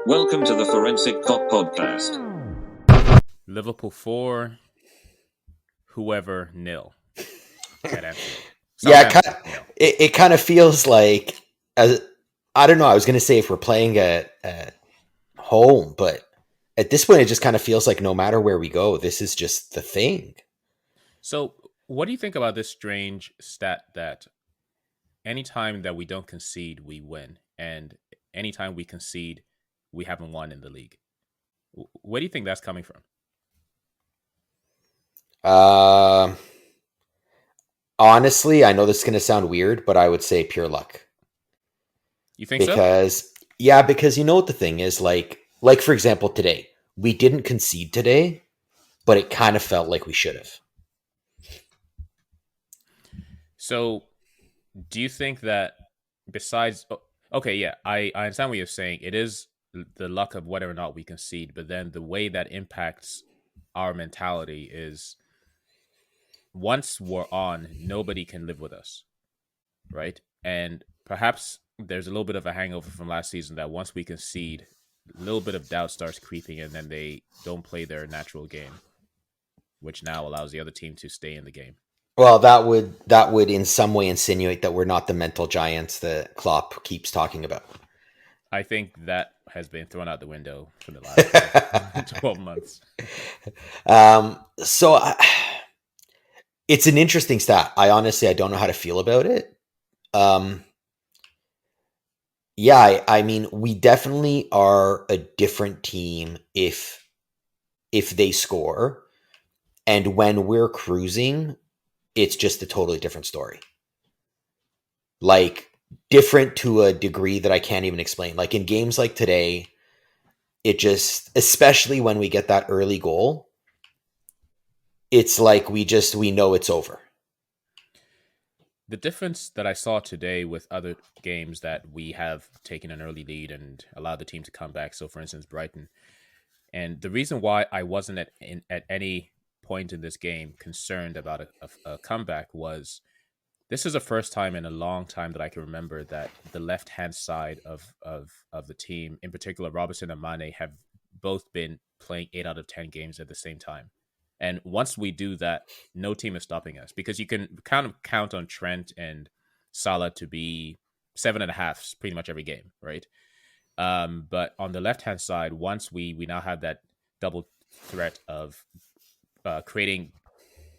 Welcome to the Forensic Cop Podcast. Liverpool 4, whoever nil at Anfield. Yeah, Southampton, nil. it kind of feels like, I don't know, I was going to say if we're playing at home, but at this point, it just kind of feels like no matter where we go, this is just the thing. So, what do you think about this strange stat that anytime that we don't concede, we win, and anytime we concede, we haven't won in the league? Where do you think that's coming from? Honestly, I know this is going to sound weird, but I would say pure luck. You think so? Because you know what the thing is, like for example, today we didn't concede today, but it kind of felt like we should have. So, do you think that besides, okay, yeah, I understand what you're saying. It is the luck of whether or not we concede, but then the way that impacts our mentality is once we're on, nobody can live with us, right? And perhaps there's a little bit of a hangover from last season that once we concede, a little bit of doubt starts creeping, and then they don't play their natural game, which now allows the other team to stay in the game. Well, that would in some way insinuate that we're not the mental giants that Klopp keeps talking about. I think that has been thrown out the window for the last 12 months. It's an interesting stat. I honestly don't know how to feel about it. I mean, we definitely are a different team if they score, and when we're cruising, it's just a totally different story. Like, different to a degree that I can't even explain. Like in games like today, it just, especially when we get that early goal, it's like we know it's over. The difference that I saw today with other games that we have taken an early lead and allowed the team to come back. So, for instance, Brighton. And the reason why I wasn't at any point in this game concerned about a comeback was this is the first time in a long time that I can remember that the left-hand side of the team, in particular Robertson and Mane, have both been playing 8 out of 10 games at the same time. And once we do that, no team is stopping us because you can kind of count on Trent and Salah to be 7.5 pretty much every game, right? But on the left-hand side, once we now have that double threat of creating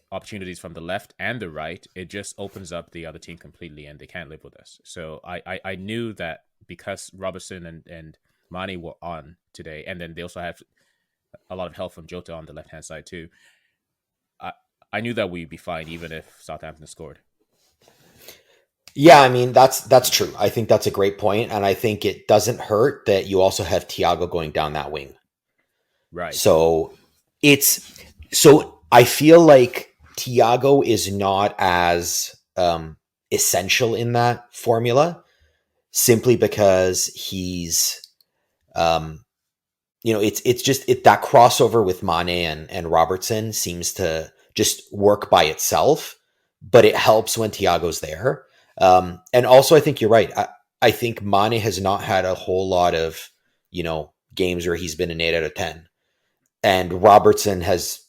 opportunities from the left and the right, it just opens up the other team completely and they can't live with us. So I knew that because Robertson and Mane were on today, and then they also have a lot of help from Jota on the left-hand side too, I knew that we'd be fine even if Southampton scored. Yeah, I mean, that's true. I think that's a great point, and I think it doesn't hurt that you also have Thiago going down that wing. Right. So I feel like Thiago is not as essential in that formula simply because he's it's just that crossover with Mane and Robertson seems to just work by itself, but it helps when Thiago's there. And also, I think you're right. I think Mane has not had a whole lot of, games where he's been an 8 out of 10. And Robertson has,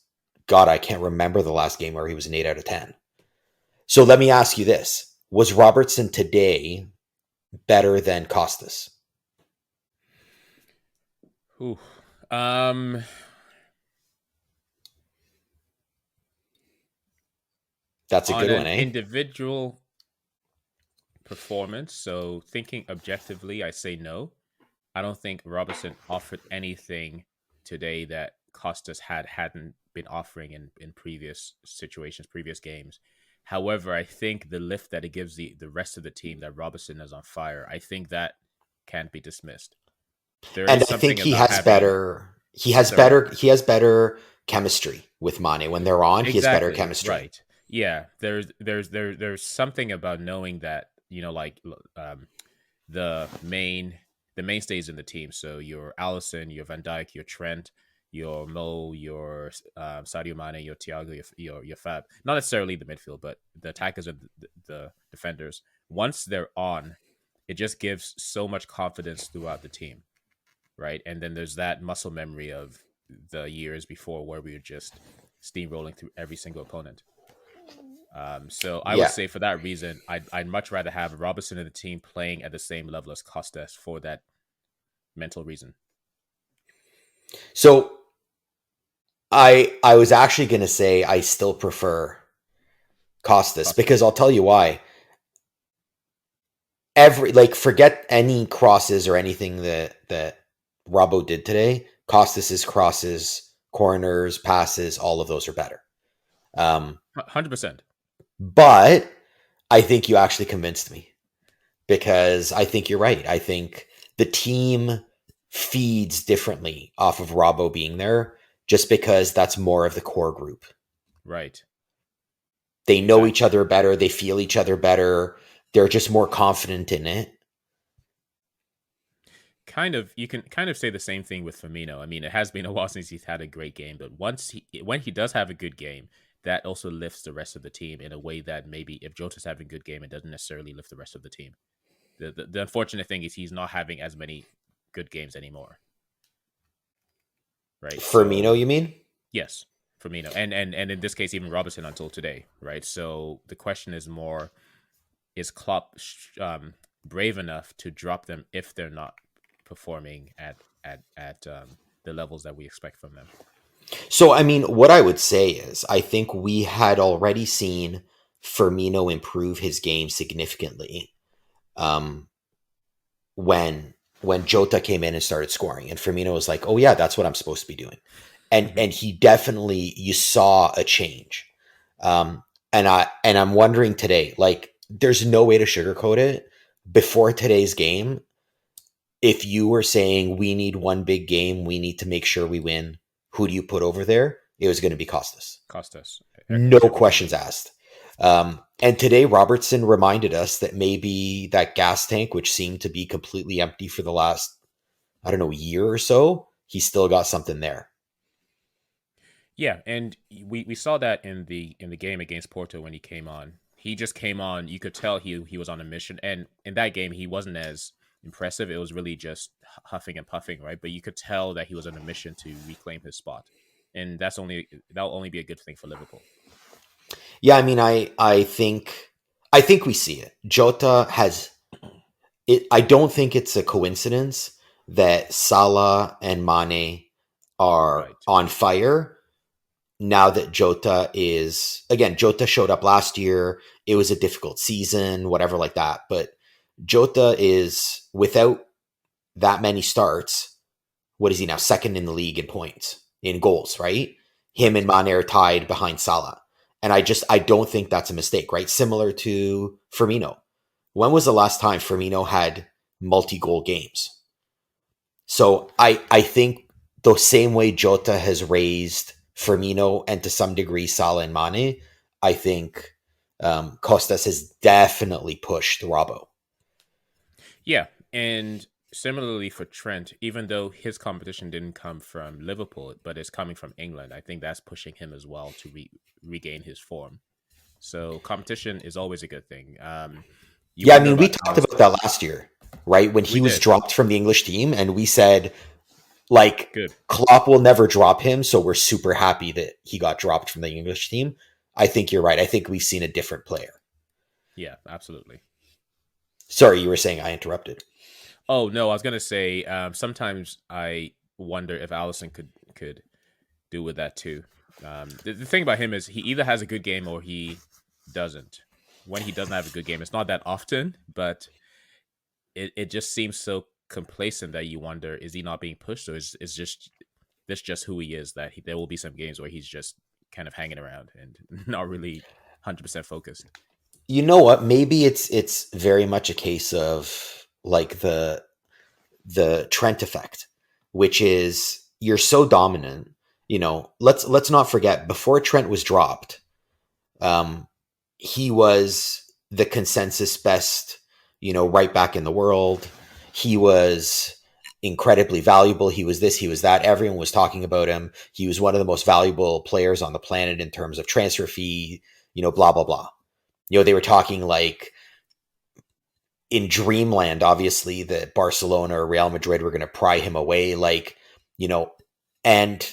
God, I can't remember the last game where he was an 8 out of 10. So let me ask you this. Was Robertson today better than Costas? Ooh. That's a good one, eh? Individual performance, so thinking objectively, I say no. I don't think Robertson offered anything today that Costas hadn't been offering in previous situations, previous games. However, I think the lift that it gives the rest of the team, that Robertson is on fire, I think that can't be dismissed. And I think he has better chemistry with Mane when they're on. Exactly, he has better chemistry. Right. Yeah. There's something about knowing that, the mainstays in the team. So your Alisson, your Van Dijk, your Trent, your Mo, your Sadio Mane, your Thiago, your Fab. Not necessarily the midfield, but the attackers and the defenders. Once they're on, it just gives so much confidence throughout the team. right? And then there's that muscle memory of the years before where we were just steamrolling through every single opponent. So I would Yeah. say for that reason, I'd much rather have Robertson and the team playing at the same level as Costas for that mental reason. So I was actually going to say I still prefer Costas because I'll tell you why. Forget any crosses or anything that Robbo did today. Costas's crosses, corners, passes, all of those are better. 100%. But I think you actually convinced me because I think you're right. I think the team feeds differently off of Robbo being there just because that's more of the core group. Right. They know each other better. They feel each other better. They're just more confident in it. You can kind of say the same thing with Firmino. I mean, it has been a while since he's had a great game, but when he does have a good game, that also lifts the rest of the team in a way that maybe if Jota's having a good game, it doesn't necessarily lift the rest of the team. The unfortunate thing is he's not having as many good games anymore. Right? Firmino, you mean? Yes, Firmino. And in this case, even Robertson until today, right? So the question is more, is Klopp brave enough to drop them if they're not performing at the levels that we expect from them? So, I mean, what I would say is I think we had already seen Firmino improve his game significantly when Jota came in and started scoring. And Firmino was like, oh, yeah, that's what I'm supposed to be doing. And he definitely, you saw a change. And I'm wondering today, like, there's no way to sugarcoat it. Before today's game, if you were saying we need one big game, we need to make sure we win, who do you put over there? It was going to be Costas. No questions asked. And today, Robertson reminded us that maybe that gas tank, which seemed to be completely empty for the last, I don't know, year or so, he still got something there. Yeah, and we saw that in the game against Porto when he came on. He just came on. You could tell he was on a mission, and in that game he wasn't as impressive. It was really just huffing and puffing, right? But you could tell that he was on a mission to reclaim his spot, and that'll only be a good thing for Liverpool. Yeah, I mean, I think we see it. Jota has it. I don't think it's a coincidence that Salah and Mane are on fire now that Jota showed up last year. It was a difficult season, whatever like that. But Jota is, without that many starts, what is he now? Second in the league in points, in goals, right? Him and Mane are tied behind Salah. And I don't think that's a mistake, right? Similar to Firmino. When was the last time Firmino had multi-goal games? So I think the same way Jota has raised Firmino and to some degree Salah and Mane, I think Costas has definitely pushed Robbo. Yeah, and similarly for Trent, even though his competition didn't come from Liverpool, but it's coming from England, I think that's pushing him as well to regain his form. So competition is always a good thing. We talked about that last year, right? When he was dropped from the English team, and we said, like, Klopp will never drop him, so we're super happy that he got dropped from the English team. I think you're right. I think we've seen a different player. Yeah, absolutely. Sorry, you were saying I interrupted. Oh, no, I was going to say, sometimes I wonder if Alisson could do with that too. The thing about him is he either has a good game or he doesn't. When he doesn't have a good game, it's not that often, but it just seems so complacent that you wonder, is he not being pushed, or is this just who he is, that there will be some games where he's just kind of hanging around and not really 100% focused. You know what? Maybe it's very much a case of like the Trent effect, which is you're so dominant. You know, let's not forget, before Trent was dropped, he was the consensus best, right back in the world. He was incredibly valuable. He was this, he was that. Everyone was talking about him. He was one of the most valuable players on the planet in terms of transfer fee, blah, blah, blah. They were talking like in dreamland, obviously, that Barcelona or Real Madrid were going to pry him away, like, you know, and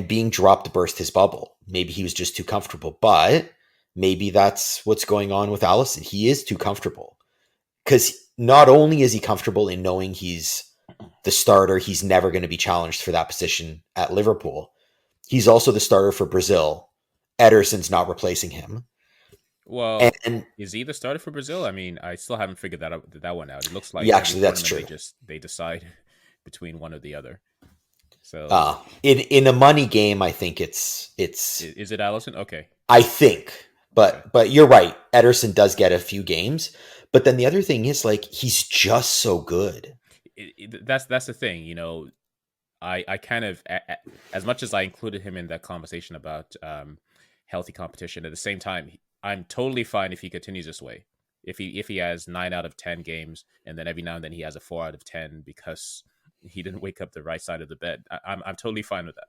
being dropped to burst his bubble. Maybe he was just too comfortable, but maybe that's what's going on with Allison. He is too comfortable because not only is he comfortable in knowing he's the starter, he's never going to be challenged for that position at Liverpool. He's also the starter for Brazil. Ederson's not replacing him. Well, And is he the starter for Brazil? I mean, I still haven't figured that one out. It looks like yeah, every actually, that's tournament true. they decide between one or the other. So In a money game, I think it's is it Allison? Okay. I think, Okay. but you're right. Ederson does get a few games, but then the other thing is like he's just so good. That's the thing, you know. I kind of, as much as I included him in that conversation about healthy competition, at the same time, I'm totally fine if he continues this way. If he has 9 out of 10 games, and then every now and then he has a 4 out of 10 because he didn't wake up the right side of the bed, I'm totally fine with that.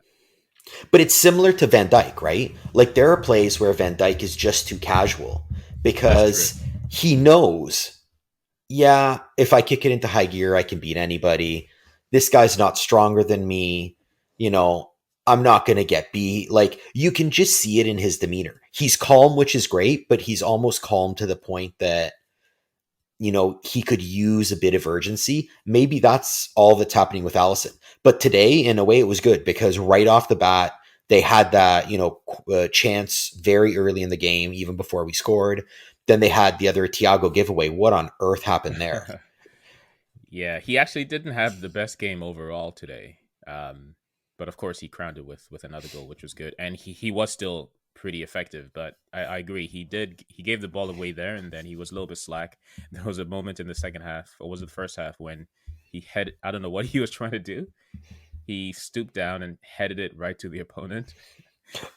But it's similar to Van Dijk, right? Like there are plays where Van Dijk is just too casual because he knows, yeah, if I kick it into high gear, I can beat anybody. This guy's not stronger than me. You know, I'm not going to get beat. Like you can just see it in his demeanor. He's calm, which is great, but he's almost calm to the point that, you know, he could use a bit of urgency. Maybe that's all that's happening with Allison. But today, in a way, it was good because right off the bat, they had that, you know, chance very early in the game, even before we scored. Then they had the other Thiago giveaway. What on earth happened there? Yeah, he actually didn't have the best game overall today. But of course, he crowned it with another goal, which was good. And he was still pretty effective. But I agree. He gave the ball away there, and then he was a little bit slack. There was a moment in the second half, or was it the first half, when I don't know what he was trying to do. He stooped down and headed it right to the opponent.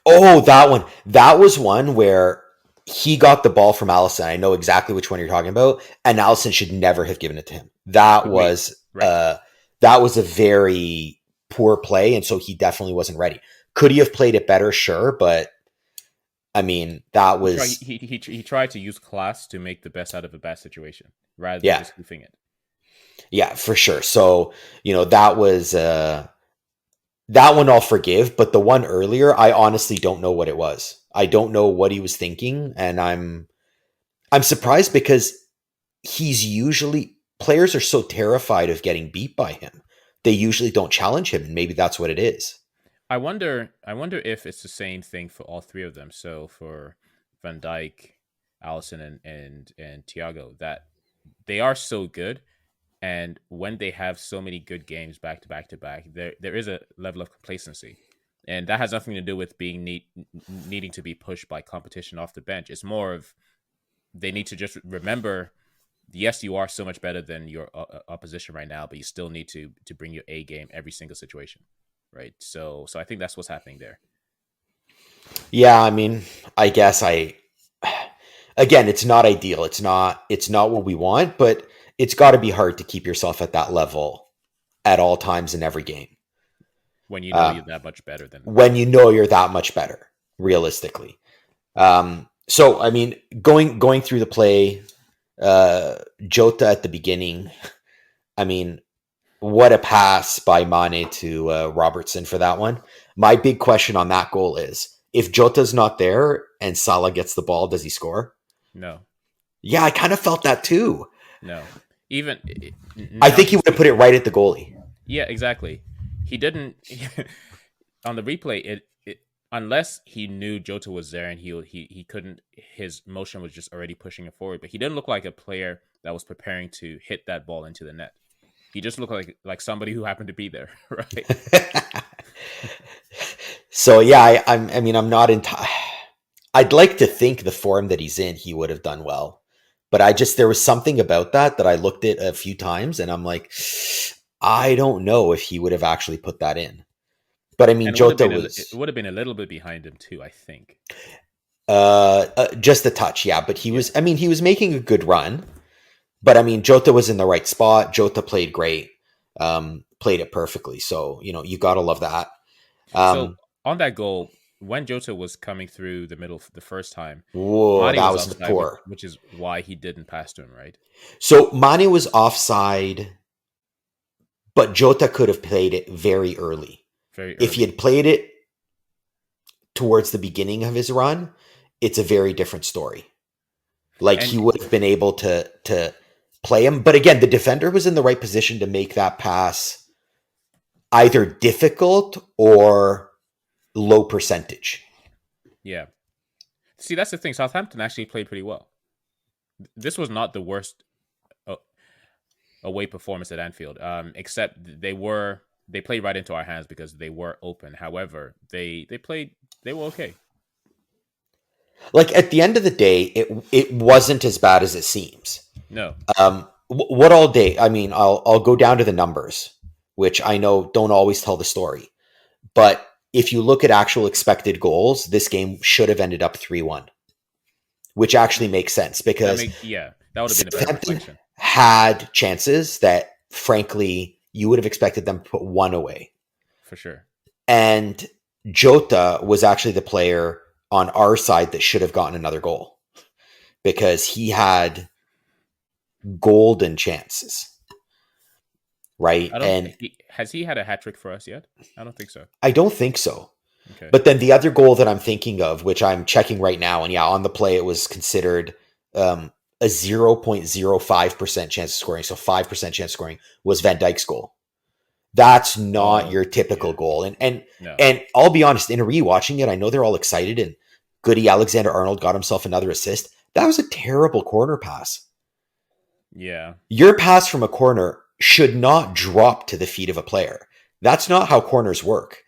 Oh, that one. That was one where he got the ball from Allison. I know exactly which one you're talking about. And Allison should never have given it to him. That was Right. that was a very poor play, and so he definitely wasn't ready. Could he have played it better? Sure, but I mean, that was He tried to use class to make the best out of a bad situation rather than yeah, just goofing it. yeah, for sure. So, you know, that was that one I'll forgive, but the one earlier, I honestly don't know what it was. I don't know what he was thinking, and I'm surprised because he's usually players are so terrified of getting beat by him. They usually don't challenge him, and maybe that's what it is. I wonder if it's the same thing for all three of them. So for Van Dijk, Allison, and Thiago, that they are so good, and when they have so many good games back to back to back, there is a level of complacency, and that has nothing to do with needing to be pushed by competition off the bench. It's more of they need to just remember, yes, you are so much better than your opposition right now, but you still need to bring your A game every single situation, right? So I think that's what's happening there. Yeah, I mean, I guess again, it's not ideal. It's not what we want, but it's got to be hard to keep yourself at that level at all times in every game. When you know you're that much better than When you know you're that much better, realistically. So I mean, going through the play, Jota at the beginning. I mean, what a pass by Mane to Robertson for that one. My big question on that goal is if Jota's not there and Salah gets the ball, does he score? no, Yeah, I kind of felt that too. no, even I think he would have put it right at the goalie. yeah, exactly. He didn't on the replay. It unless he knew Jota was there and he couldn't. His motion was just already pushing it forward, but he didn't look like a player that was preparing to hit that ball into the net. He just looked like somebody who happened to be there, right? So yeah, I mean, I'm not in. I'd like to think the form that he's in, he would have done well, but there was something about that I looked at a few times, and I'm like, I don't know if he would have actually put that in. But I mean, And Jota it would have been a little bit behind him too, I think. just a touch, yeah. But he was, I mean, he was making a good run. But I mean, Jota was in the right spot. Jota played great, played it perfectly. So you know, you gotta love that. So on that goal, when Jota was coming through the middle the first time, Whoa, Mane that was was offside, poor. which is why he didn't pass to him, right? So Mane was offside, but Jota could have played it very early. Very If he early. had played it towards the beginning of his run, it's a very different story. Like he And would have been able to play him. But again, the defender was in the right position to make that pass either difficult or low percentage. yeah. See, that's the thing. Southampton actually played pretty well. This was not the worst away performance at Anfield. Except they played right into our hands because they were open. However, they were okay. Like at the end of the day, it wasn't as bad as it seems. No. What all day? I mean, I'll go down to the numbers, which I know don't always tell the story. But if you look at actual expected goals, this game should have ended up 3-1, which actually makes sense because That would have been a better Southampton reflection. had chances that, frankly, you would have expected them to put one away. For sure. And Jota was actually the player on our side that should have gotten another goal because he had golden chances. Right. Has he had a hat trick for us yet? I don't think so. I don't think so. Okay. But then the other goal that I'm thinking of, which I'm checking right now, and on the play, it was considered a 0.05% chance of scoring. So 5% chance of scoring was Van Dijk's goal. That's not your typical goal. And I'll be honest, in rewatching it, I know they're all excited and Goody Alexander-Arnold got himself another assist. That was a terrible corner pass. Yeah. Your pass from a corner should not drop to the feet of a player. That's not how corners work.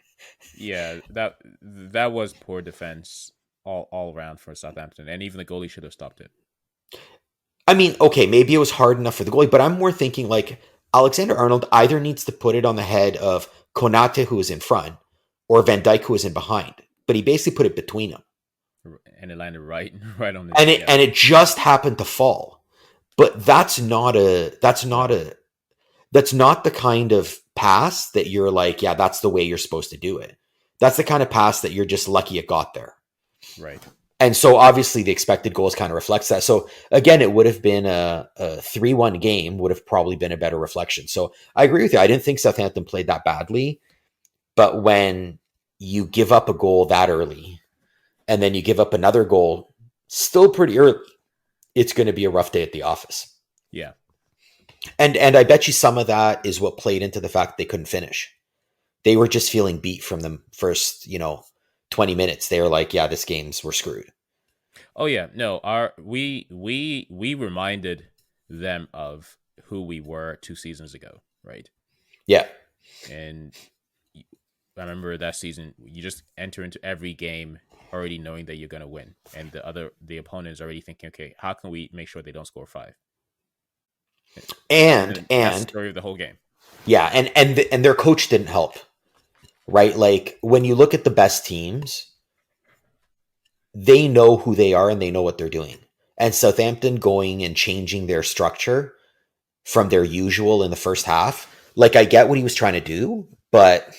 Yeah, that was poor defense all around for Southampton, and even the goalie should have stopped it. I mean, okay, maybe it was hard enough for the goalie, but I'm more thinking like Alexander-Arnold either needs to put it on the head of Konate, who was in front, or Van Dijk, who was in behind. But he basically put it between them. And it landed right on the and it just happened to fall. But that's not the kind of pass that you're like, yeah, that's the way you're supposed to do it. That's the kind of pass that you're just lucky it got there. Right. And so obviously the expected goals kind of reflects that. So again, it would have been a 3-1 game would have probably been a better reflection. So I agree with you. I didn't think Southampton played that badly, but when you give up a goal that early and then you give up another goal still pretty early, it's going to be a rough day at the office. Yeah. And I bet you some of that is what played into the fact they couldn't finish. They were just feeling beat from the first, 20 minutes. They were like, yeah, we're screwed. Oh yeah, no, we reminded them of who we were 2 seasons ago, right? Yeah. And I remember that season, you just enter into every game already knowing that you're going to win, and the opponent is already thinking, okay, how can we make sure they don't score 5? And that's the story of the whole game. Yeah, and their coach didn't help. Right? Like when you look at the best teams, they know who they are and they know what they're doing. And Southampton going and changing their structure from their usual in the first half, like I get what he was trying to do, but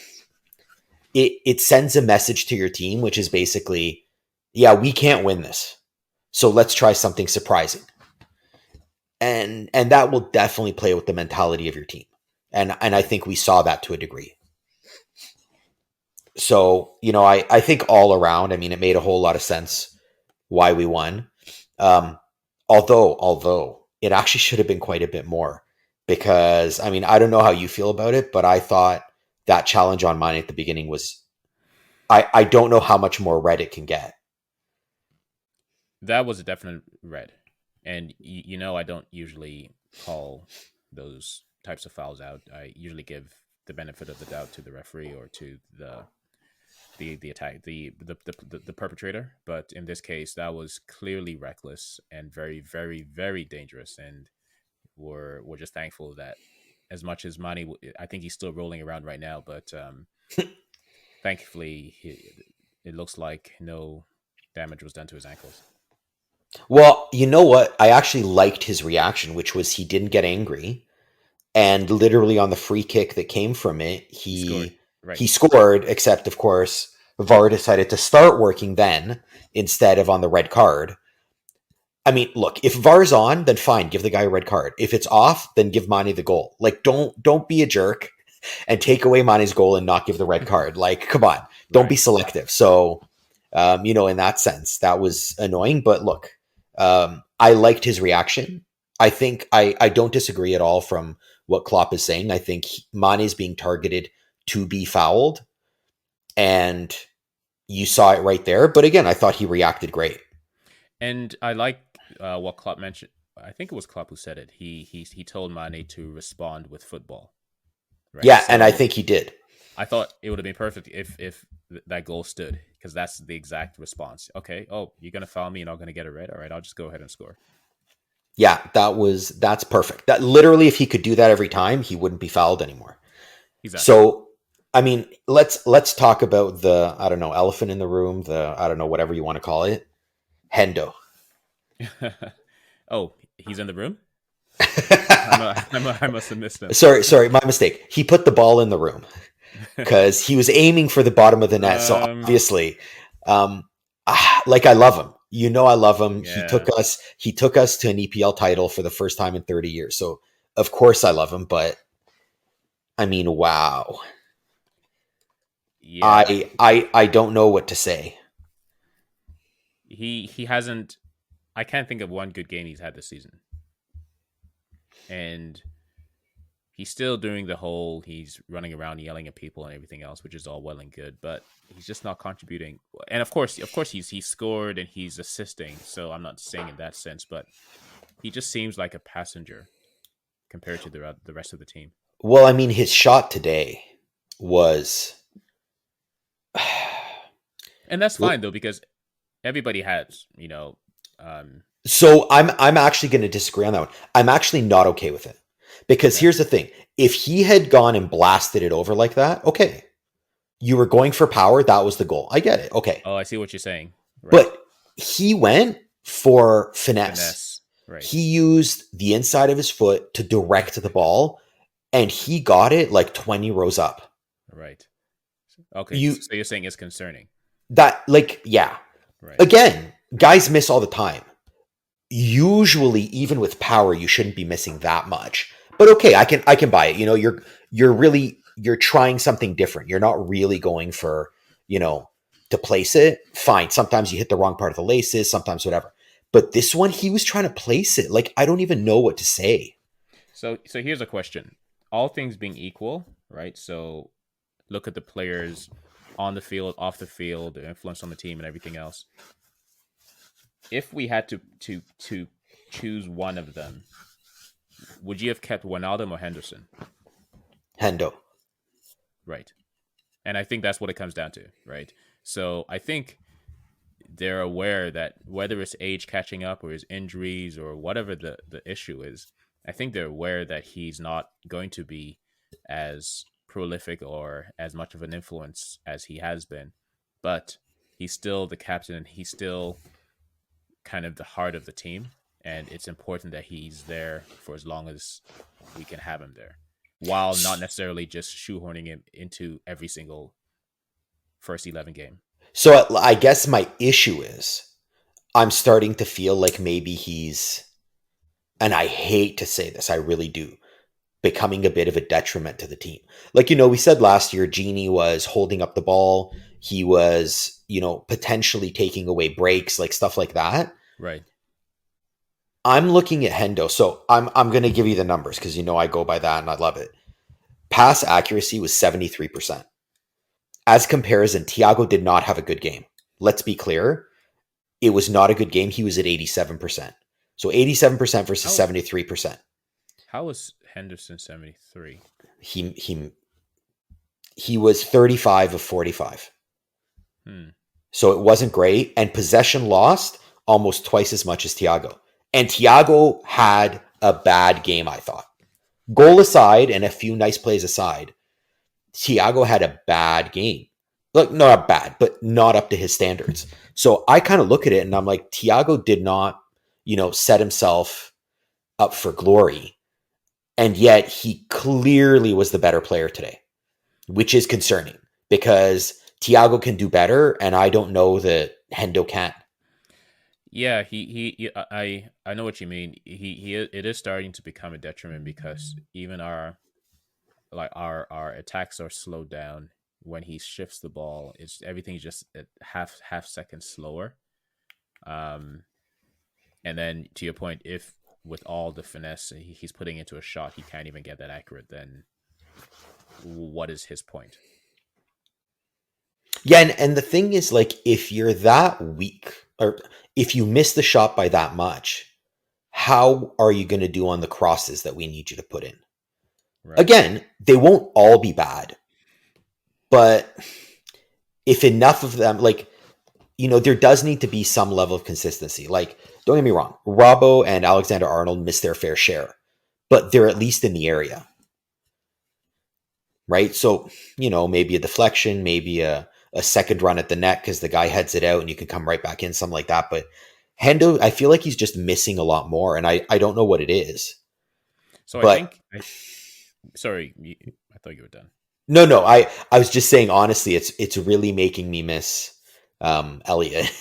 it sends a message to your team, which is basically, yeah, we can't win this. So let's try something surprising. And that will definitely play with the mentality of your team. And I think we saw that to a degree. So, I think all around, I mean, it made a whole lot of sense why we won. Although it actually should have been quite a bit more because, I mean, I don't know how you feel about it, but I thought that challenge on Mane at the beginning was, I don't know how much more red it can get. That was a definite red. And, I don't usually call those types of fouls out. I usually give the benefit of the doubt to the referee or to the attack, the perpetrator. But in this case, that was clearly reckless and very, very, very dangerous. And we're just thankful that as much as Mane, I think he's still rolling around right now, but thankfully it looks like no damage was done to his ankles. Well, you know what? I actually liked his reaction, which was he didn't get angry. And literally on the free kick that came from it, he scored, except of course, VAR decided to start working then instead of on the red card. I mean, look, if VAR's on, then fine, give the guy a red card. If it's off, then give Mane the goal. Like, don't be a jerk and take away Mane's goal and not give the red card. Like, come on, don't be selective. So, in that sense, that was annoying. But look, I liked his reaction. I think I don't disagree at all from what Klopp is saying. I think Mane is being targeted to be fouled, and you saw it right there. But again, I thought he reacted great. And I like what Klopp mentioned. I think it was Klopp who said it. He told Mane to respond with football. Right? Yeah, and I think he did. I thought it would have been perfect if that goal stood, because that's the exact response. Okay, you're gonna foul me, and I'm gonna get a red. All right, I'll just go ahead and score. Yeah, that's perfect. That literally, if he could do that every time, he wouldn't be fouled anymore. Exactly. So, I mean, let's talk about the, I don't know, elephant in the room, the, I don't know, whatever you want to call it. Hendo. Oh, he's in the room? I must have missed him. Sorry, my mistake. He put the ball in the room because he was aiming for the bottom of the net. So obviously, like, I love him. I love him. Yeah. He took us to an EPL title for the first time in 30 years. So of course I love him, but I mean, wow. Yeah. I don't know what to say. He hasn't. I can't think of one good game he's had this season. And he's still doing the whole, he's running around yelling at people and everything else, which is all well and good, but he's just not contributing. And of course he's scored and he's assisting. So I'm not saying in that sense, but he just seems like a passenger compared to the rest of the team. Well, I mean, his shot today was, and that's fine though, because everybody has, So I'm actually going to disagree on that one. I'm actually not okay with it, because here's the thing: if he had gone and blasted it over like that, okay, you were going for power. That was the goal. I get it. Okay. Oh, I see what you're saying. Right. But he went for finesse. Right. He used the inside of his foot to direct the ball, and he got it like 20 rows up. Right. Okay. So you're saying it's concerning. That, like, yeah. Right. Again, guys miss all the time. Usually, even with power, you shouldn't be missing that much. But okay, I can buy it. You're trying something different. You're not really going for, to place it. Fine. Sometimes you hit the wrong part of the laces, sometimes whatever. But this one, he was trying to place it. Like, I don't even know what to say. So here's a question. All things being equal, right? So look at the players on the field, off the field, the influence on the team and everything else. If we had to choose one of them, would you have kept Wijnaldum or Henderson? Hendo. Right. And I think that's what it comes down to, right? So I think they're aware that whether it's age catching up or his injuries or whatever the issue is, I think they're aware that he's not going to be as prolific or as much of an influence as he has been. But he's still the captain and he's still kind of the heart of the team, and it's important that he's there for as long as we can have him there, while not necessarily just shoehorning him into every single first 11 game. So I guess my issue is I'm starting to feel like maybe he's, and I hate to say this, I really do, becoming a bit of a detriment to the team. Like, we said last year, Genie was holding up the ball. He was, potentially taking away breaks, like stuff like that. Right. I'm looking at Hendo. So I'm going to give you the numbers because, I go by that and I love it. Pass accuracy was 73%. As comparison, Thiago did not have a good game. Let's be clear. It was not a good game. He was at 87%. So 87% versus 73%. How was Henderson 73? He was 35 of 45. So it wasn't great. And possession lost almost twice as much as Thiago. And Thiago had a bad game, I thought. Goal aside and a few nice plays aside, Thiago had a bad game. Look, not bad, but not up to his standards. So I kind of look at it and I'm like, Thiago did not, set himself up for glory. And yet he clearly was the better player today, which is concerning because Thiago can do better, and I don't know that Hendo can. Yeah, I know what you mean. It is starting to become a detriment because even our attacks are slowed down when he shifts the ball. It's everything's just a half second slower. Um, and then to your point, if with all the finesse he's putting into a shot, he can't even get that accurate, then what is his point? Yeah, and the thing is, like, if you're that weak, or if you miss the shot by that much, how are you going to do on the crosses that we need you to put in? Right. Again, they won't all be bad, but if enough of them, like, there does need to be some level of consistency. Like, don't get me wrong, Robbo and Alexander Arnold miss their fair share, but they're at least in the area, right? So, maybe a deflection, maybe a second run at the net because the guy heads it out and you can come right back in, something like that. But Hendo, I feel like he's just missing a lot more, and I don't know what it is. So but, sorry, I thought you were done. No, I was just saying, honestly, it's really making me miss Elliot.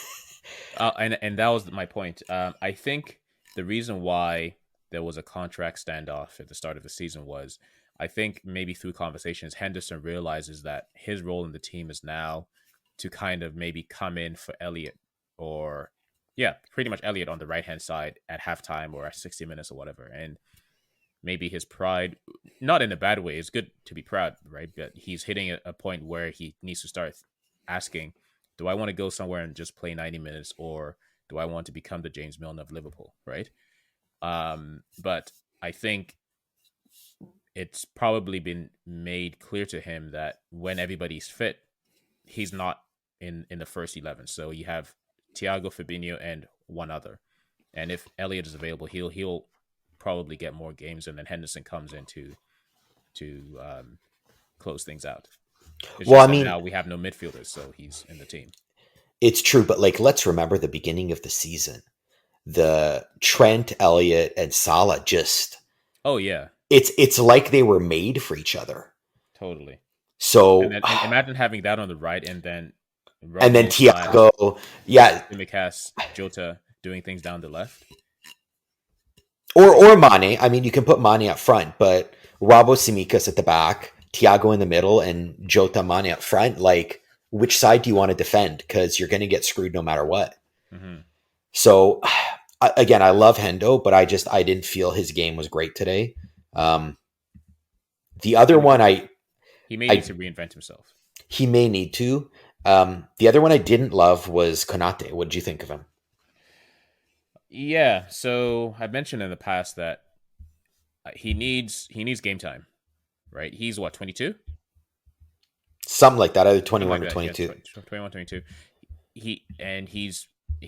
And that was my point. I think the reason why there was a contract standoff at the start of the season was, I think maybe through conversations, Henderson realizes that his role in the team is now to kind of maybe come in for Elliot, or pretty much Elliot on the right-hand side at halftime or at 60 minutes or whatever. And maybe his pride, not in a bad way, it's good to be proud, right? But he's hitting a point where he needs to start asking, do I want to go somewhere and just play 90 minutes, or do I want to become the James Milner of Liverpool, right? But I think it's probably been made clear to him that when everybody's fit, he's not in the first 11. So you have Thiago, Fabinho, and one other. And if Elliot is available, he'll probably get more games, and then Henderson comes in to close things out. Well, I mean, now we have no midfielders, so he's in the team. It's true, but like, let's remember the beginning of the season. The Trent, Elliot, and Salah just... Oh, yeah. It's like they were made for each other. Totally. So... And imagine having that on the right, and then Thiago, Tsimikas, Jota doing things down the left. Or Mane. I mean, you can put Mane up front, but Robbo, Tsimikas at the back, Thiago in the middle, and Jota, Mane up front. Like, which side do you want to defend? Because you're going to get screwed no matter what. Mm-hmm. So, again, I love Hendo, but I didn't feel his game was great today. The other one, he may need to reinvent himself. He may need to. The other one I didn't love was Konate. What did you think of him? Yeah, so I've mentioned in the past that he needs game time, right? He's what, 22? Something like that, either 21 or 22. Yeah, 21, 22.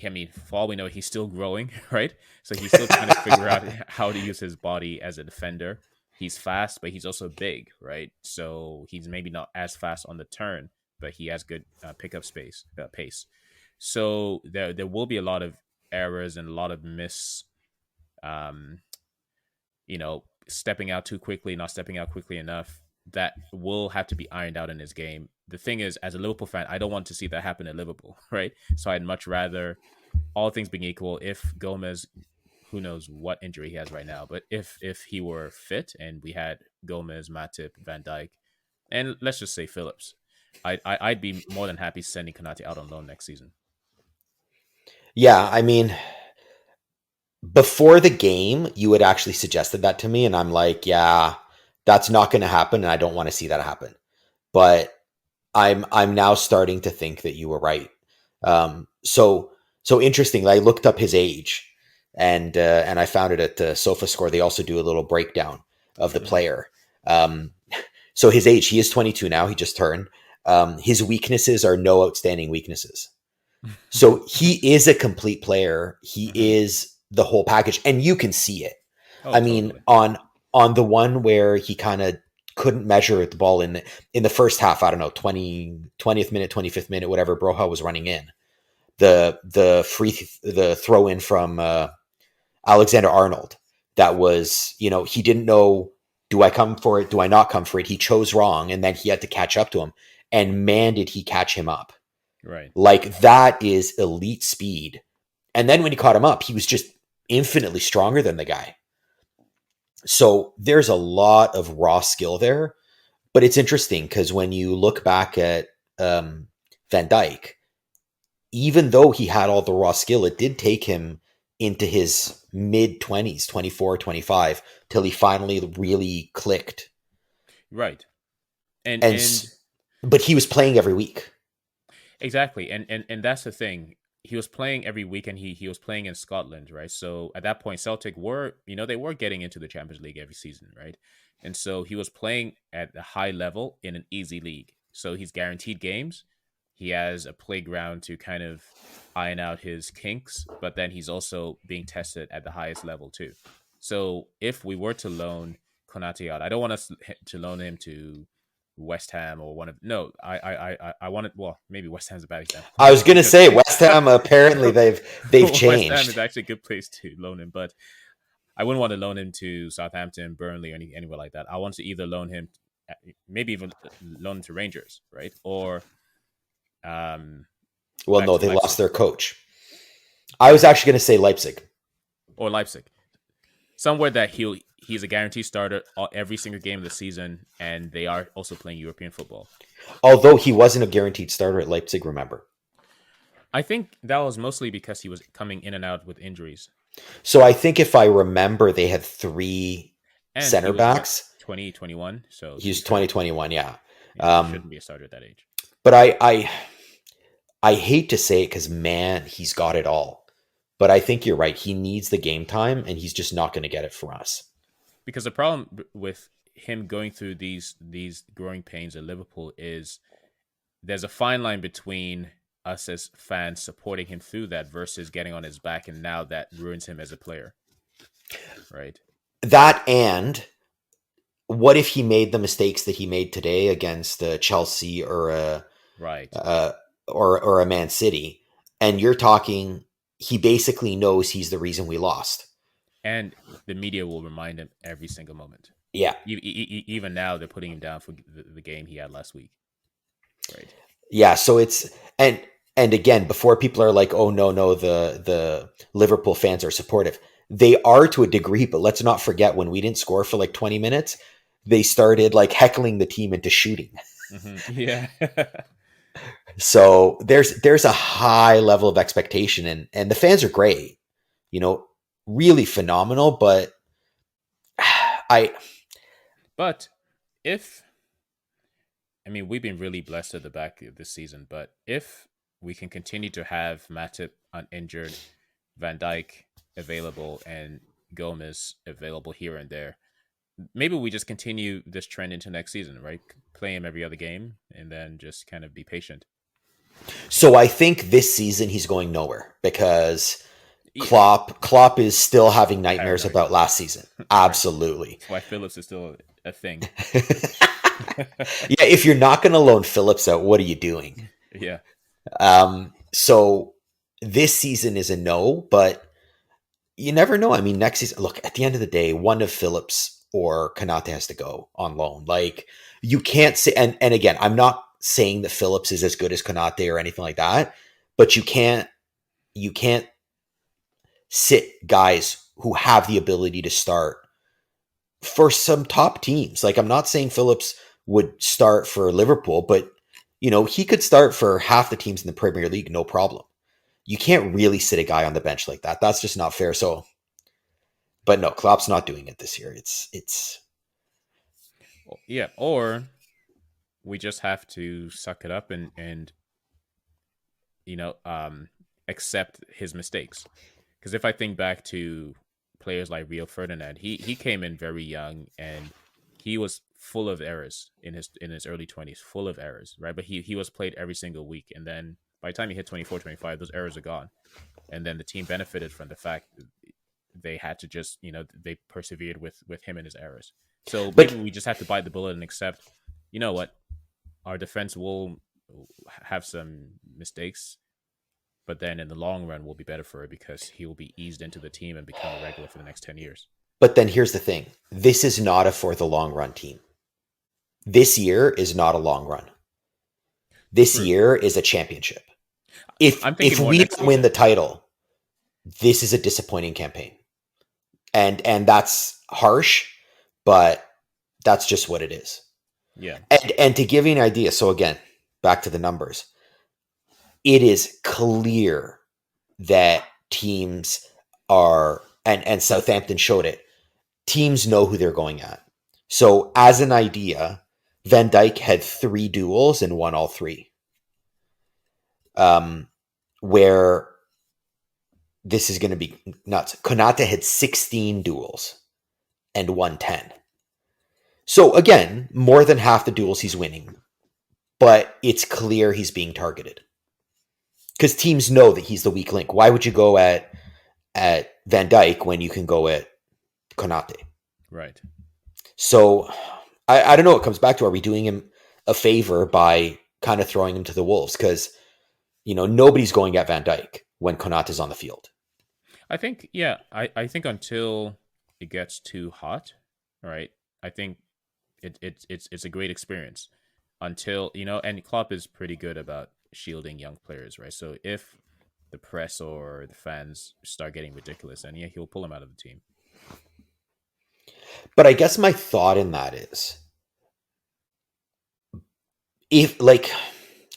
I mean, for all we know, he's still growing, right? So he's still trying to figure out how to use his body as a defender. He's fast, but he's also big, right? So he's maybe not as fast on the turn, but he has good pickup pace. So there will be a lot of errors and a lot of stepping out too quickly, not stepping out quickly enough. That will have to be ironed out in his game. The thing is, as a Liverpool fan, I don't want to see that happen at Liverpool, right? So I'd much rather, all things being equal, if Gomez, who knows what injury he has right now, but if he were fit and we had Gomez, Matip, Van Dijk, and let's just say Phillips, I'd be more than happy sending Konate out on loan next season. Yeah, I mean, before the game, you had actually suggested that to me, and I'm like, yeah, that's not going to happen, and I don't want to see that happen. But I'm now starting to think that you were right. So interesting. I looked up his age, and I found it at the SofaScore. They also do a little breakdown of the player. So his age, he is 22 now. He just turned. His weaknesses are no outstanding weaknesses. So he is a complete player. He is the whole package, and you can see it. I mean, totally. On the one where he kind of couldn't measure the ball in the first half, I don't know, 20th minute, 25th minute, whatever, Broha was running in. The throw in from Alexander Arnold, that was, he didn't know, do I come for it? Do I not come for it? He chose wrong, and then he had to catch up to him. and man, did he catch him up. Right. Like, that is elite speed. And then when he caught him up, he was just infinitely stronger than the guy. So there's a lot of raw skill there. But it's interesting because when you look back at Van Dijk, even though he had all the raw skill, it did take him into his mid-20s, 24, 25, till he finally really clicked. Right. And but he was playing every week. Exactly. And that's the thing. He was playing every week, and he was playing in Scotland, right? So at that point, Celtic were, they were getting into the Champions League every season, right? And so he was playing at a high level in an easy league. So he's guaranteed games. He has a playground to kind of iron out his kinks, but then he's also being tested at the highest level too. So if we were to loan Konate out, I don't want us to loan him to West Ham or one of I wanted, well, maybe West Ham's a bad example. I was gonna say West Ham, apparently they've changed. West Ham is actually a good place to loan him, but I wouldn't want to loan him to Southampton, Burnley, or anywhere like that. I want to either loan him, maybe even loan him to Rangers, right? Or well, no, they lost their coach. I was actually going to say Leipzig. Or Leipzig. Somewhere that he's a guaranteed starter every single game of the season, and they are also playing European football. Although he wasn't a guaranteed starter at Leipzig, remember? I think that was mostly because he was coming in and out with injuries. So I think if I remember, they had three center backs. 2021. So he's 2021, yeah. He shouldn't be a starter at that age. But I hate to say it because, man, he's got it all. But I think you're right. He needs the game time, and he's just not going to get it from us. Because the problem with him going through these growing pains at Liverpool is there's a fine line between us as fans supporting him through that versus getting on his back, and now that ruins him as a player. Right. That, and what if he made the mistakes that he made today against Chelsea or a Man City, and you're talking, he basically knows he's the reason we lost. And the media will remind him every single moment. Yeah. Even now, they're putting him down for the game he had last week. Right. Yeah. So it's, and again, before people are like, oh, no, the Liverpool fans are supportive. They are to a degree, but let's not forget when we didn't score for like 20 minutes, they started like heckling the team into shooting. Mm-hmm. Yeah. So there's a high level of expectation, and the fans are great, really phenomenal. But we've been really blessed at the back this season, but if we can continue to have Matip uninjured, Van Dijk available, and Gomez available here and there, maybe we just continue this trend into next season, right? Play him every other game and then just kind of be patient. So I think this season he's going nowhere because Klopp is still having nightmares about last season. Absolutely. That's why Phillips is still a thing. Yeah, if you're not going to loan Phillips out, what are you doing? Yeah. So this season is a no, but you never know. I mean, next season, look, at the end of the day, one of Phillips or Konate has to go on loan. Like, you can't say, and again, I'm not saying that Phillips is as good as Konate or anything like that, but you can't sit guys who have the ability to start for some top teams. Like, I'm not saying Phillips would start for Liverpool, but he could start for half the teams in the Premier League, no problem. You can't really sit a guy on the bench like that. That's just not fair. So, but no, Klopp's not doing it this year. It's yeah, or we just have to suck it up and accept his mistakes. Because if I think back to players like Rio Ferdinand, he came in very young and he was full of errors in his early 20s, full of errors, right? But he was played every single week, and then by the time he hit 24, 25, those errors are gone. And then the team benefited from the fact that they had to just, they persevered with him and his errors. So maybe we just have to bite the bullet and accept, what, our defense will have some mistakes, but then in the long run will be better for it because he will be eased into the team and become a regular for the next 10 years. But then here's the thing. This is not a for the long run team. This year is not a long run. This True. year is a championship. I'm If thinking more we next don't win season. the title, this is a disappointing campaign. And that's harsh, but that's just what it is. Yeah. And to give you an idea, so again, back to the numbers, it is clear that teams are, and Southampton showed it, teams know who they're going at. So as an idea, Van Dijk had 3 duels and won all 3. Where this is going to be nuts. Konate had 16 duels and won 10. So again, more than half the duels he's winning, but it's clear he's being targeted because teams know that he's the weak link. Why would you go at Van Dijk when you can go at Konate? Right. So I don't know. It comes back to, are we doing him a favor by kind of throwing him to the wolves? Because, nobody's going at Van Dijk when Konate is on the field. I think, yeah, I think until it gets too hot, right? I think it's a great experience until, and Klopp is pretty good about shielding young players, right? So if the press or the fans start getting ridiculous, then yeah, he'll pull him out of the team. But I guess my thought in that is, if, like,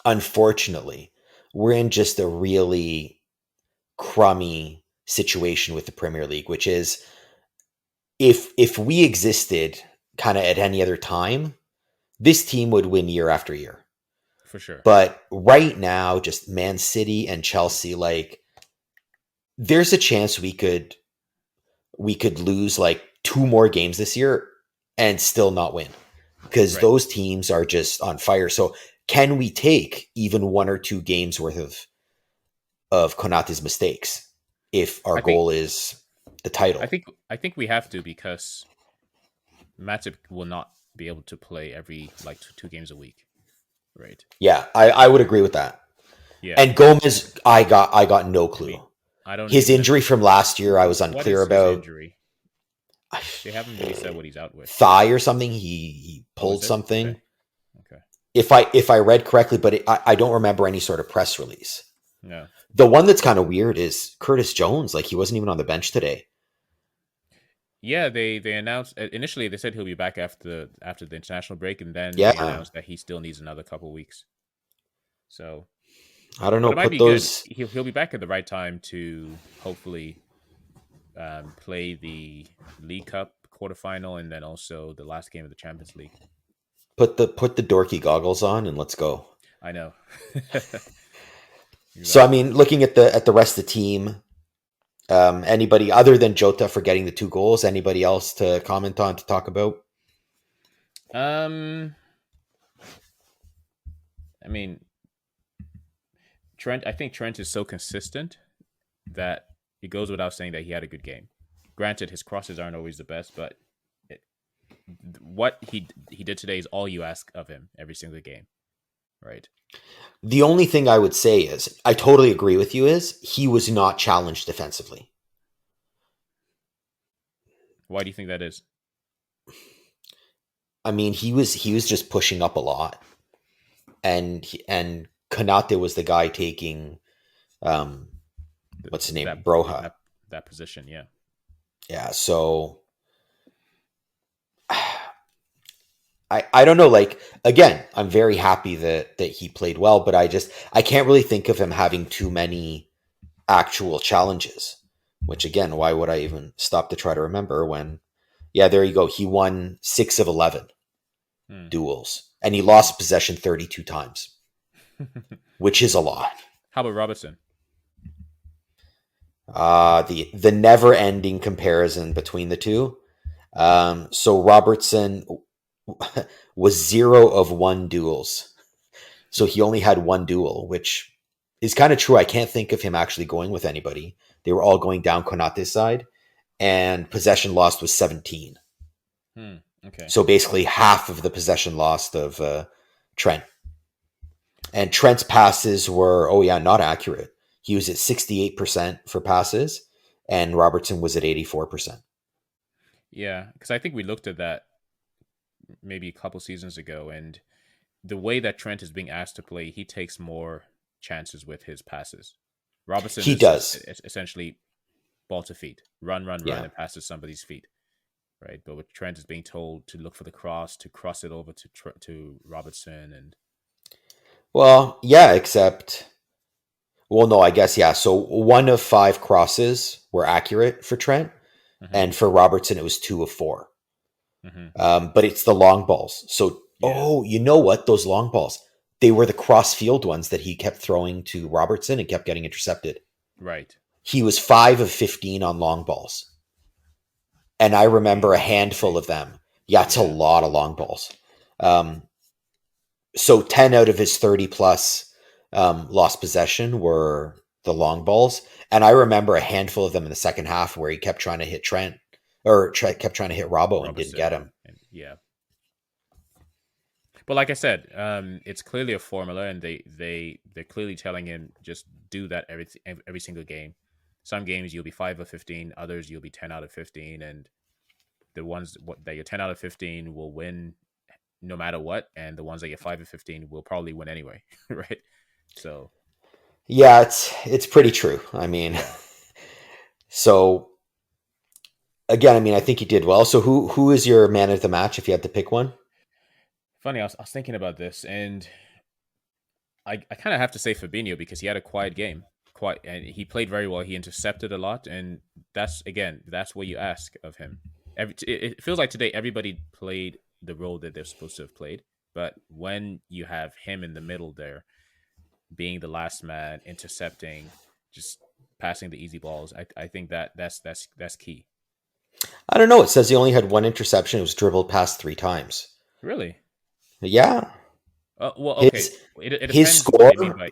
unfortunately, we're in just a really crummy situation with the Premier League, which is, if we existed kind of at any other time, this team would win year after year. For sure. But right now, just Man City and Chelsea, like, there's a chance we could lose like 2 more games this year and still not win, because those teams are just on fire. So can we take even 1 or 2 games worth of Konate's mistakes if our goal is the title? I think we have to, because Matip will not be able to play every like 2 games a week, right? Yeah, I would agree with that. Yeah. And Gomez, I got no clue. I don't. His injury from last year, I was unclear about. His injury? They haven't really said what he's out with. Thigh or something. He pulled something. Okay. If I read correctly, but I don't remember any sort of press release. No. The one that's kind of weird is Curtis Jones. Like, he wasn't even on the bench today. Yeah, they announced initially, they said he'll be back after the international break, and then they announced that he still needs another couple weeks. So I don't know. It might be good. He'll be back at the right time to hopefully play the League Cup quarterfinal and then also the last game of the Champions League. Put the dorky goggles on and let's go. I know. Exactly. So I mean, looking at the rest of the team, anybody other than Jota for getting the 2 goals? Anybody else to comment on, to talk about? I mean, Trent. I think Trent is so consistent that it goes without saying that he had a good game. Granted, his crosses aren't always the best, but what he did today is all you ask of him every single game, right? The only thing I would say is, I totally agree with you, is he was not challenged defensively. Why do you think that is? I mean, he was just pushing up a lot, and Konate was the guy taking, what's his name, Broha, that position, yeah. Yeah, so I don't know. Like, again, I'm very happy that he played well, but I can't really think of him having too many actual challenges. Which, again, why would I even stop to try to remember when? Yeah, there you go. He won 6 of 11 duels, and he lost possession 32 times, which is a lot. How about Robertson? The never-ending comparison between the two. So Robertson was 0 of 1 duels. So he only had 1 duel, which is kind of true. I can't think of him actually going with anybody. They were all going down Konate's side, and possession lost was 17. Okay. So basically half of the possession lost of Trent. And Trent's passes were, not accurate. He was at 68% for passes, and Robertson was at 84%. Yeah, because I think we looked at that maybe a couple seasons ago, and the way that Trent is being asked to play, he takes more chances with his passes. Robertson He is does. essentially ball to feet, run, Yeah. and pass to somebody's feet, right? But with Trent is being told to look for the cross, to cross it over to Robertson, and Well, yeah, except, well, no, I guess, yeah. So 1 of 5 crosses were accurate for Trent, mm-hmm, and for Robertson, it was 2 of 4. mm-hmm. But it's the long balls. So, Yeah, you know what? Those long balls, they were the cross field ones that he kept throwing to Robertson and kept getting intercepted. right. He was 5 of 15 on long balls. And I remember a handful of them. Yeah, it's a Yeah, lot of long balls. Um, so 10 out of his 30 plus lost possession were the long balls. And I remember a handful of them in the second half where he kept trying to hit Trent or kept trying to hit Robbo and didn't Robertson, get him. and yeah. But like I said, it's clearly a formula, and they're clearly telling him just do that every single game. Some games you'll be 5 of 15, others you'll be 10 out of 15, and the ones that you're 10 out of 15 will win no matter what, and the ones that you're 5 of 15 will probably win anyway, right? So Yeah, it's pretty true. I mean, yeah, so again, I mean, I think he did well. So who is your man of the match if you had to pick one? funny. I was thinking about this, and I kind of have to say Fabinho because he had a quiet game, quiet, and he played very well. He intercepted a lot, and that's what you ask of him. It feels like today everybody played the role that they're supposed to have played, but when you have him in the middle there, being the last man, intercepting, just passing the easy balls, I think that's key. I don't know. It says he only had 1 interception. It was dribbled past 3 times. Really? Yeah. Well, okay. His It his depends what they mean score by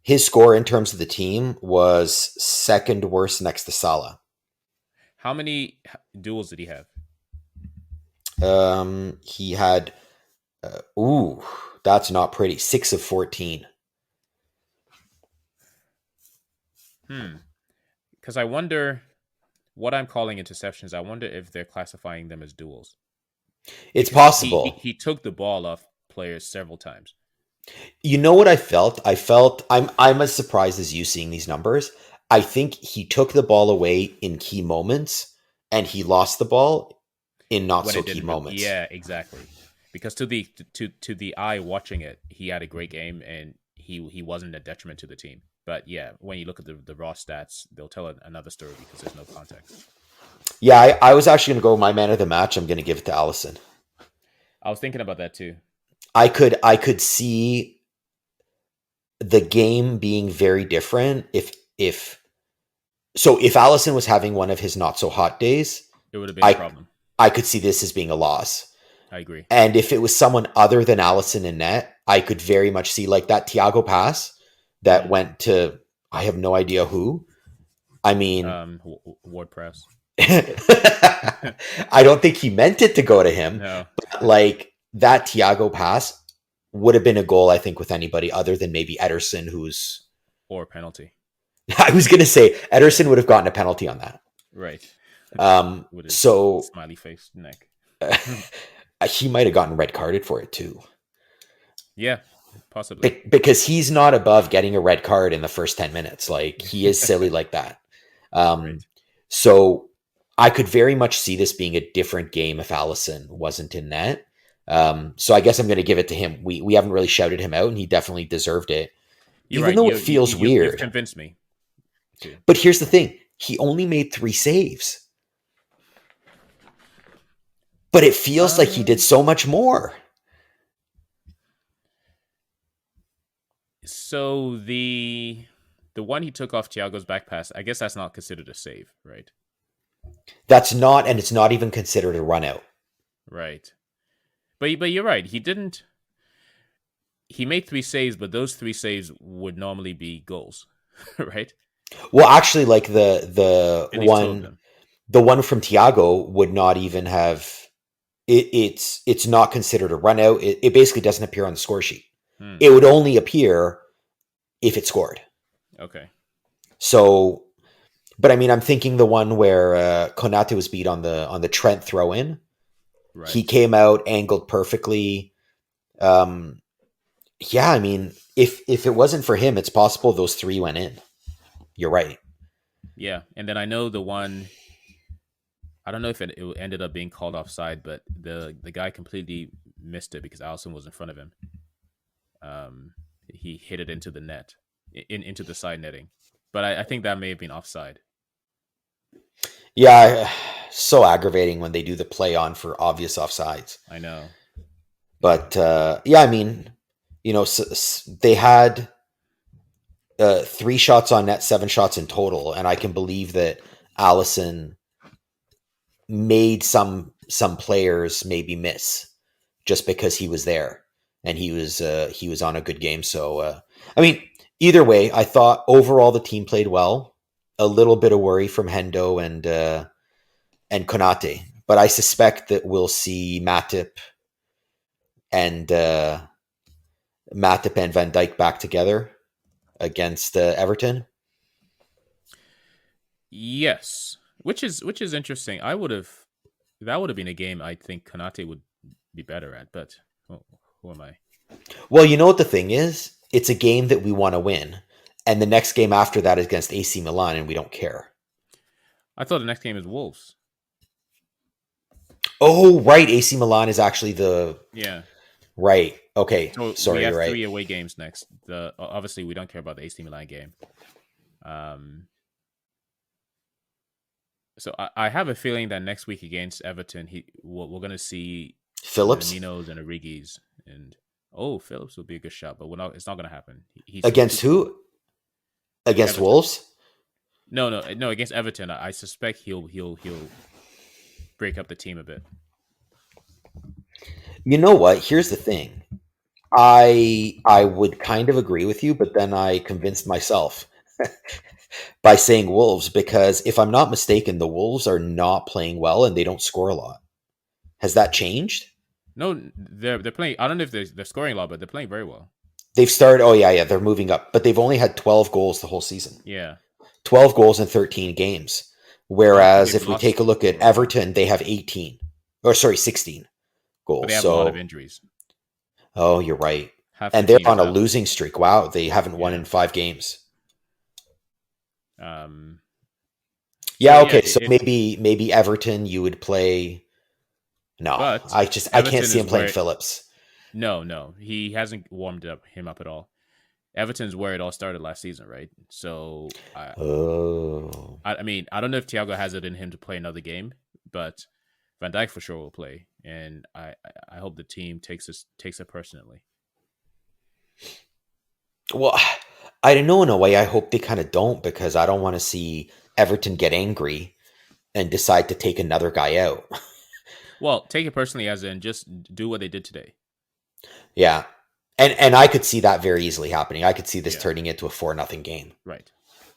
his score in terms of the team was second worst next to Salah. how many duels did he have? He had that's not pretty. 6 of 14. Because I wonder what I'm calling interceptions. I wonder if they're classifying them as duels It's because possible. he took the ball off players several times. You know what I felt? I'm as surprised as you seeing these numbers. I think he took the ball away in key moments and he lost the ball in not When so it key didn't, moments. yeah, exactly. Because to the eye watching it, he had a great game and he wasn't a detriment to the team. But yeah, when you look at the raw stats, they'll tell another story because there's no context. Yeah, I was actually going to go my man of the match. I'm going to give it to Allison. I was thinking about that too. I could see the game being very different if Allison was having one of his not so hot days. It would have been a I problem. I could see this as being a loss. I agree. And if it was someone other than Allison and net, I could very much see like that Thiago pass that went to I have no idea who. I mean, WordPress. I don't think he meant it to go to him. No. But like that Thiago pass would have been a goal, I think, with anybody other than maybe Ederson, who's Or penalty. I was going to say Ederson would have gotten a penalty on that. Right. With his So smiley face neck. he might have gotten red carded for it too. Yeah, possibly. Because he's not above getting a red card in the first 10 minutes. Like he is silly like that. Right. So I could very much see this being a different game if Allison wasn't in net. So I guess I'm going to give it to him. We haven't really shouted him out and he definitely deserved it. You're Even right. though it feels weird. You've convinced me. Too. But here's the thing. He only made 3 saves. But it feels like he did so much more. So the one he took off Thiago's back pass, I guess that's not considered a save, right? That's not, and it's not even considered a run out. Right. But you're right. He didn't. He made 3 saves, but those 3 saves would normally be goals, right? Well, actually, like the At least 2 of them. the one from Thiago would not even have. It's not considered a run out. It basically doesn't appear on the score sheet. It would only appear if it scored. Okay. So, but I mean, I'm thinking the one where Konate was beat on the Trent throw in. Right. He came out, angled perfectly, Yeah, I mean, if it wasn't for him, it's possible those 3 went in. You're right. Yeah, and then I know the one. I don't know if it ended up being called offside, but the guy completely missed it because Allison was in front of him. He hit it into the net, into the side netting. But I think that may have been offside. Yeah, so aggravating when they do the play on for obvious offsides. I know. But yeah, I mean, they had 3 shots on net, 7 shots in total, and I can believe that Allison made some players maybe miss just because he was there and he was on a good game. So I mean, either way, I thought overall the team played well. A little bit of worry from Hendo and Konate, but I suspect that we'll see Matip and Van Dijk back together against Everton. Yes, which is interesting. That would have been a game I think Konate would be better at, but who am I? Well, you know what the thing is? It's a game that we want to win. And the next game after that is against AC Milan, and we don't care. I thought the next game is Wolves. Oh, right. AC Milan is actually the... Yeah. Right. Okay. So sorry, we have you're right. 3 away games next. Obviously, we don't care about the AC Milan game. So I have a feeling that next week against Everton, we're going to see Phillips? Ninos and Origis. And Phillips would be a good shot, but it's not going to happen. Against who? Against Everton. Wolves? No, against Everton. I suspect he'll break up the team a bit. You know what? Here's the thing. I would kind of agree with you, but then I convinced myself by saying Wolves, because if I'm not mistaken, the Wolves are not playing well and they don't score a lot. Has that changed? No, they're playing. I don't know if they're scoring a lot, but they're playing very well. They've started. Oh yeah, they're moving up, but they've only had 12 goals the whole season. Yeah, 12 goals in 13 games. Whereas if we lost take a look at Everton, they have 16 goals. but they have a lot of injuries. Oh, you're right. And they're on a losing streak. Wow, they haven't won in 5 games. Yeah, okay. So maybe Everton you would play. No, but I can't see him playing Phillips. No, he hasn't warmed him up at all. Everton's where it all started last season, right? So, I mean, I don't know if Thiago has it in him to play another game, but Van Dijk for sure will play, and I hope the team takes it personally. Well, I don't know. In a way, I hope they kind of don't, because I don't want to see Everton get angry and decide to take another guy out. Well, take it personally, as in just do what they did today. Yeah. And I could see that very easily happening. I could see this turning into a 4-0 game. Right.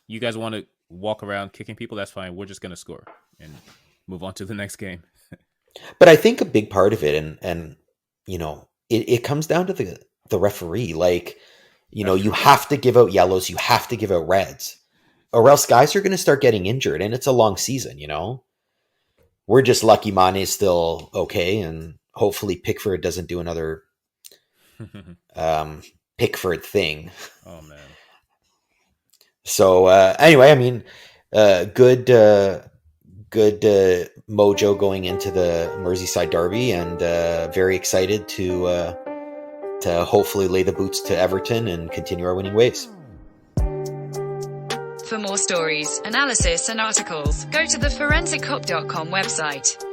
You guys want to walk around kicking people? That's fine. We're just going to score and move on to the next game. But I think a big part of it, and it comes down to the referee. Like, you have to give out yellows. You have to give out reds. Or else guys are going to start getting injured. And it's a long season, We're just lucky Mane's still okay. And hopefully Pickford doesn't do another... Pickford thing. Oh man. So anyway, I mean, good mojo going into the Merseyside derby, and very excited to hopefully lay the boots to Everton and continue our winning ways. For more stories, analysis, and articles, go to the forensiccop.com website.